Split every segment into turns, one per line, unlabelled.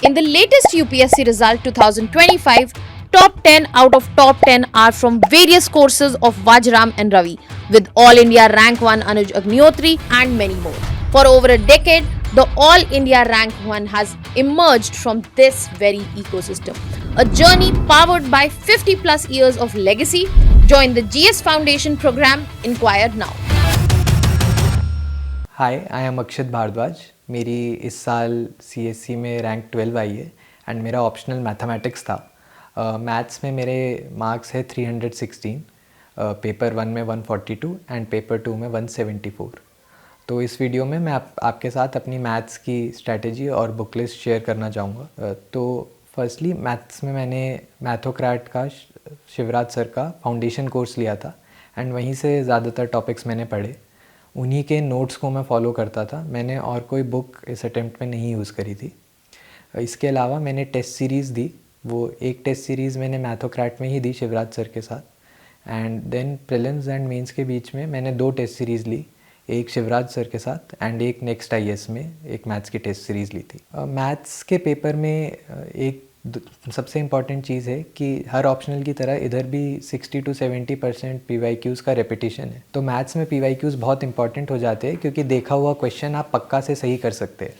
In the latest UPSC result 2025, top 10 out of top 10 are from various courses of Vajram and Ravi, with All India Rank 1 Anuj Agnihotri and many more. For over a decade, the All India Rank 1 has emerged from this very ecosystem. A journey powered by 50 plus years of legacy. Join the GS Foundation program. Inquire now.
Hi I am Akshat Bhardwaj. मेरी इस साल CSC में rank 12 आई है and मेरा optional mathematics था। Maths में मेरे marks है 316, पेपर 1 में 142 एंड पेपर 2 में 174। तो इस वीडियो में मैं आपके साथ अपनी मैथ्स की स्ट्रैटेजी और बुक लिस्ट शेयर करना चाहूँगा। तो फर्स्टली मैथ्स में मैंने मैथोक्रेट का शिवराज सर का फाउंडेशन कोर्स लिया था एंड वहीं से ज़्यादातर टॉपिक्स मैंने पढ़े। उन्हीं के नोट्स को मैं फॉलो करता था। मैंने और कोई बुक इस अटेम्प्ट में नहीं यूज़ करी थी। इसके अलावा मैंने टेस्ट सीरीज़ दी। वो एक टेस्ट सीरीज़ मैंने मैथोक्रेट में ही दी शिवराज सर के साथ। And then prelims and mains के बीच में मैंने 2 टेस्ट सीरीज़ ली, एक शिवराज सर के साथ एंड एक नेक्स्ट IAS में एक मैथ्स की टेस्ट सीरीज़ ली थी। मैथ्स के पेपर में एक सबसे इम्पॉर्टेंट चीज़ है कि हर ऑप्शनल की तरह इधर भी 60 to 70% PYQs का रेपिटेशन है। तो मैथ्स में PYQs बहुत इंपॉर्टेंट हो जाते हैं क्योंकि देखा हुआ क्वेश्चन आप पक्का से सही कर सकते हैं।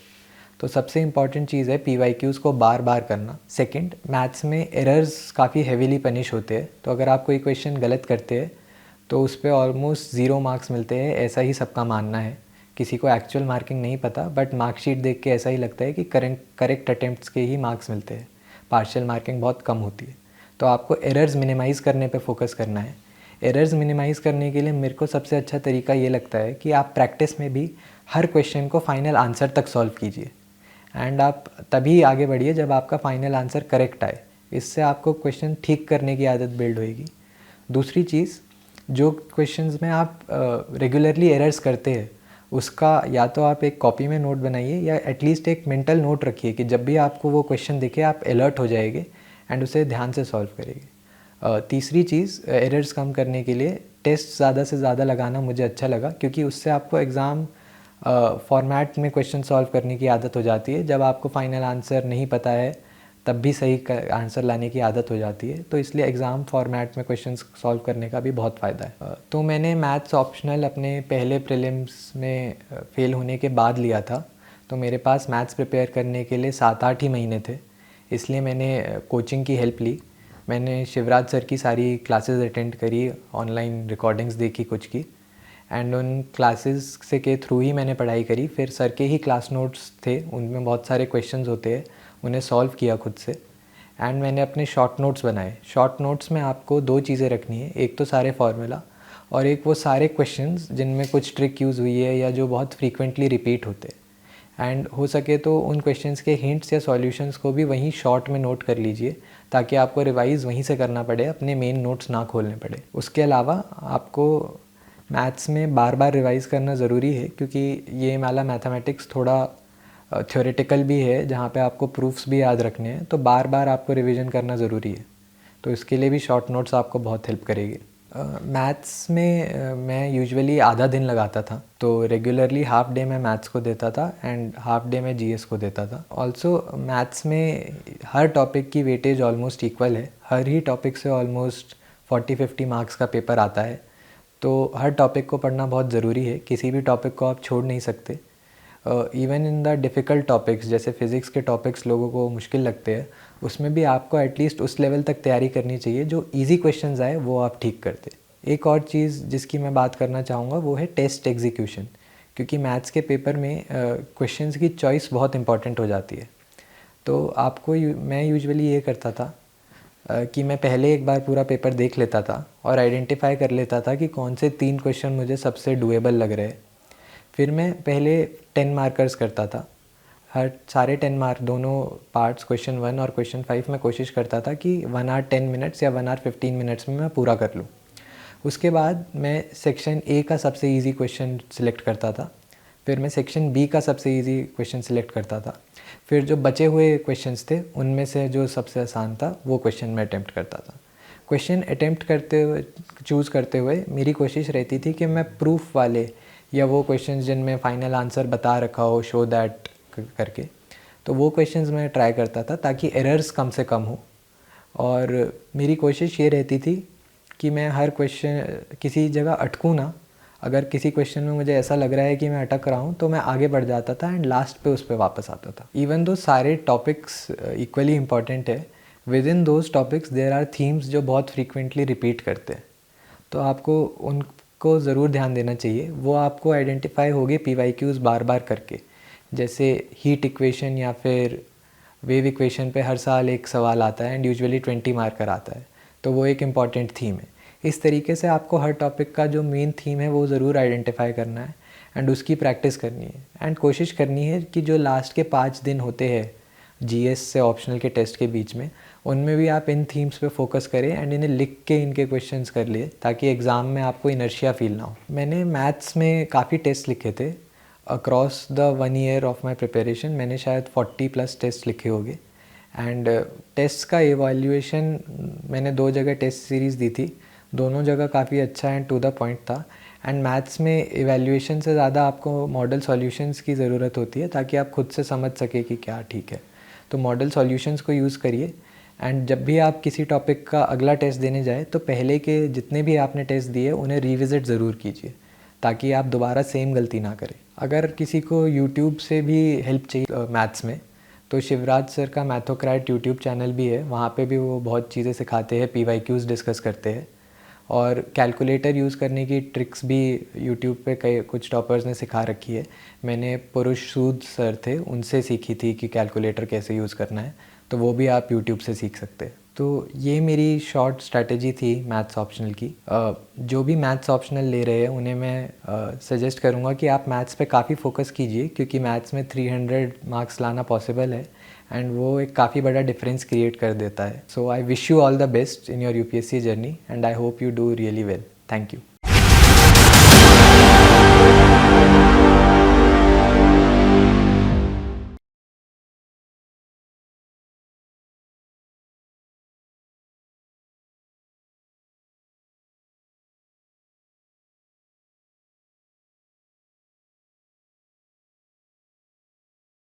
तो सबसे इम्पॉर्टेंट चीज़ है PYQs को बार बार करना। सेकंड, मैथ्स में एरर्स काफ़ी हेविली पनिश होते हैं। तो अगर आप कोई क्वेश्चन गलत करते हैं तो उस पर ऑलमोस्ट 0 मार्क्स मिलते हैं, ऐसा ही सबका मानना है। किसी को एक्चुअल मार्किंग नहीं पता, बट मार्कशीट देख के ऐसा ही लगता है कि करेक्ट अटेम्प्ट्स के ही मार्क्स मिलते हैं, पार्शियल मार्किंग बहुत कम होती है। तो आपको एरर्स मिनिमाइज़ करने पे फोकस करना है। एरर्स मिनिमाइज़ करने के लिए मेरे को सबसे अच्छा तरीका ये लगता है कि आप प्रैक्टिस में भी हर क्वेश्चन को फाइनल आंसर तक सॉल्व कीजिए एंड आप तभी आगे बढ़िए जब आपका फाइनल आंसर करेक्ट आए। इससे आपको क्वेश्चन ठीक करने की आदत बिल्ड होएगी। दूसरी चीज़, जो क्वेश्चंस में आप रेगुलरली एरर्स करते हैं उसका या तो आप एक कॉपी में नोट बनाइए या एटलीस्ट एक मेंटल नोट रखिए कि जब भी आपको वो क्वेश्चन दिखे आप अलर्ट हो जाएंगे एंड उसे ध्यान से सॉल्व करेंगे। तीसरी चीज़, एरर्स कम करने के लिए टेस्ट ज़्यादा से ज़्यादा लगाना मुझे अच्छा लगा क्योंकि उससे आपको एग्ज़ाम फॉर्मेट में क्वेश्चन सॉल्व करने की आदत हो जाती है। जब आपको फाइनल आंसर नहीं पता है तब भी सही आंसर लाने की आदत हो जाती है। तो इसलिए एग्ज़ाम फॉर्मेट में क्वेश्चंस सॉल्व करने का भी बहुत फ़ायदा है। तो मैंने मैथ्स ऑप्शनल अपने पहले प्रीलिम्स में फ़ेल होने के बाद लिया था। तो मेरे पास मैथ्स प्रिपेयर करने के लिए 7-8 ही महीने थे, इसलिए मैंने कोचिंग की हेल्प ली। मैंने शिवराज सर की सारी क्लासेस अटेंड करी, ऑनलाइन रिकॉर्डिंग्स देखी कुछ की एंड उन क्लासेस से के थ्रू ही मैंने पढ़ाई करी। फिर सर के ही क्लास नोट्स थे, उनमें बहुत सारे क्वेश्चंस होते हैं, उन्हें सॉल्व किया खुद से एंड मैंने अपने शॉर्ट नोट्स बनाए। शॉर्ट नोट्स में आपको 2 चीज़ें रखनी है, एक तो सारे फार्मूला और एक वो सारे क्वेश्चंस जिनमें कुछ ट्रिक यूज़ हुई है या जो बहुत फ्रीक्वेंटली रिपीट होते हैं। एंड हो सके तो उन क्वेश्चंस के हिंट्स या सॉल्यूशंस को भी वहीं शॉर्ट में नोट कर लीजिए ताकि आपको रिवाइज़ वहीं से करना पड़े, अपने मेन नोट्स ना खोलने पड़े। उसके अलावा आपको मैथ्स में बार बार रिवाइज़ करना ज़रूरी है क्योंकि ये वाला मैथमेटिक्स थोड़ा थ्योरेटिकल भी है जहाँ पे आपको प्रूफ्स भी याद रखने हैं। तो बार बार आपको रिवीजन करना ज़रूरी है। तो इसके लिए भी शॉर्ट नोट्स आपको बहुत हेल्प करेगी। मैथ्स में मैं यूजुअली आधा दिन लगाता था, तो रेगुलरली हाफ डे मैं मैथ्स को देता था एंड हाफ डे मैं GS को देता था। ऑल्सो मैथ्स में हर टॉपिक की वेटेज ऑलमोस्ट इक्वल है। हर ही टॉपिक से ऑलमोस्ट 40-50 मार्क्स का पेपर आता है। तो हर टॉपिक को पढ़ना बहुत ज़रूरी है, किसी भी टॉपिक को आप छोड़ नहीं सकते। Even in the difficult topics जैसे फ़िज़िक्स के टॉपिक्स लोगों को मुश्किल लगते हैं, उसमें भी आपको एटलीस्ट उस लेवल तक तैयारी करनी चाहिए जो इजी क्वेश्चंस आए वो आप ठीक करते। एक और चीज़ जिसकी मैं बात करना चाहूँगा वो है टेस्ट एग्जीक्यूशन, क्योंकि मैथ्स के पेपर में क्वेश्चंस की चॉइस बहुत इंपॉर्टेंट हो जाती है। तो आपको मैं यूजुअली ये करता था कि मैं पहले एक बार पूरा पेपर देख लेता था और आइडेंटिफाई कर लेता था कि कौन से 3 क्वेश्चन मुझे सबसे डूएबल लग रहे हैं। फिर मैं पहले 10 मार्कर्स करता था। हर सारे 10 मार्क दोनों पार्ट्स क्वेश्चन 1 और क्वेश्चन 5 में कोशिश करता था कि 1 आवर 10 मिनट्स या 1 आवर 15 मिनट्स में मैं पूरा कर लूँ। उसके बाद मैं सेक्शन A का सबसे इजी क्वेश्चन सिलेक्ट करता था। फिर मैं सेक्शन B का सबसे इजी क्वेश्चन सिलेक्ट करता था। फिर जो बचे हुए क्वेश्चंस थे उनमें से जो सबसे आसान था वो क्वेश्चन मैं अटैम्प्ट करता था। क्वेश्चन अटैम्प्ट करते हुए चूज़ करते हुए मेरी कोशिश रहती थी कि मैं प्रूफ वाले या वो क्वेश्चंस जिनमें फाइनल आंसर बता रखा हो शो दैट करके, तो वो क्वेश्चंस मैं ट्राई करता था ताकि एरर्स कम से कम हो। और मेरी कोशिश ये रहती थी कि मैं हर क्वेश्चन किसी जगह अटकूँ ना। अगर किसी क्वेश्चन में मुझे ऐसा लग रहा है कि मैं अटक रहा हूँ तो मैं आगे बढ़ जाता था एंड लास्ट पे उस पर वापस आता था। इवन दो सारे टॉपिक्स इक्वली इम्पॉर्टेंट है, within those topics there are themes जो बहुत फ्रीक्वेंटली रिपीट करते हैं, तो आपको उनको ज़रूर ध्यान देना चाहिए। वो आपको आइडेंटिफाई होगी PYQs बार बार करके। जैसे हीट इक्वेशन या फिर वेव इक्वेशन पे हर साल एक सवाल आता है एंड यूजुअली 20 मार्कर आता है, तो वो एक इम्पॉर्टेंट थीम है। इस तरीके से आपको हर टॉपिक का जो मेन थीम है वो ज़रूर आइडेंटिफाई करना है एंड उसकी प्रैक्टिस करनी है। एंड कोशिश करनी है कि जो लास्ट के 5 दिन होते हैं GS से ऑप्शनल के टेस्ट के बीच में, उनमें भी आप इन थीम्स पे फोकस करें एंड इन्हें लिख के इनके क्वेश्चंस कर लिए ताकि एग्ज़ाम में आपको इनर्शिया फील ना हो। मैंने मैथ्स में काफ़ी टेस्ट लिखे थे across the 1 year of my preparation. मैंने शायद 40+ टेस्ट लिखे होंगे एंड टेस्ट का एवेल्यूएशन मैंने 2 जगह टेस्ट सीरीज़ दी थी, दोनों जगह काफ़ी अच्छा एंड टू द पॉइंट था। एंड मैथ्स में एवेल्यूएशन से ज़्यादा आपको मॉडल सॉल्यूशंस की ज़रूरत होती है ताकि आप खुद से समझ सके कि क्या ठीक है। तो मॉडल सॉल्यूशंस को यूज़ करिए एंड जब भी आप किसी टॉपिक का अगला टेस्ट देने जाए तो पहले के जितने भी आपने टेस्ट दिए उन्हें रिविज़िट ज़रूर कीजिए ताकि आप दोबारा सेम गलती ना करें। अगर किसी को यूट्यूब से भी हेल्प चाहिए मैथ्स में, तो शिवराज सर का मैथोक्रैट यूट्यूब चैनल भी है, वहाँ पे भी वो बहुत चीज़ें सिखाते हैं, PYQs डिस्कस करते हैं। और कैलकुलेटर यूज़ करने की ट्रिक्स भी यूट्यूब पे कई कुछ टॉपर्स ने सिखा रखी है। मैंने पुरुष सूद सर थे, उनसे सीखी थी कि कैलकुलेटर कैसे यूज़ करना है, तो वो भी आप यूट्यूब से सीख सकते हैं। तो ये मेरी शॉर्ट स्ट्रैटेजी थी मैथ्स ऑप्शनल की। जो भी मैथ्स ऑप्शनल ले रहे हैं उन्हें मैं सजेस्ट करूँगा कि आप मैथ्स पे काफ़ी फोकस कीजिए, क्योंकि मैथ्स में 300 मार्क्स लाना पॉसिबल है एंड वो एक काफ़ी बड़ा डिफरेंस क्रिएट कर देता है। So I wish you all the best in your UPSC journey and I hope you do really well. Thank you.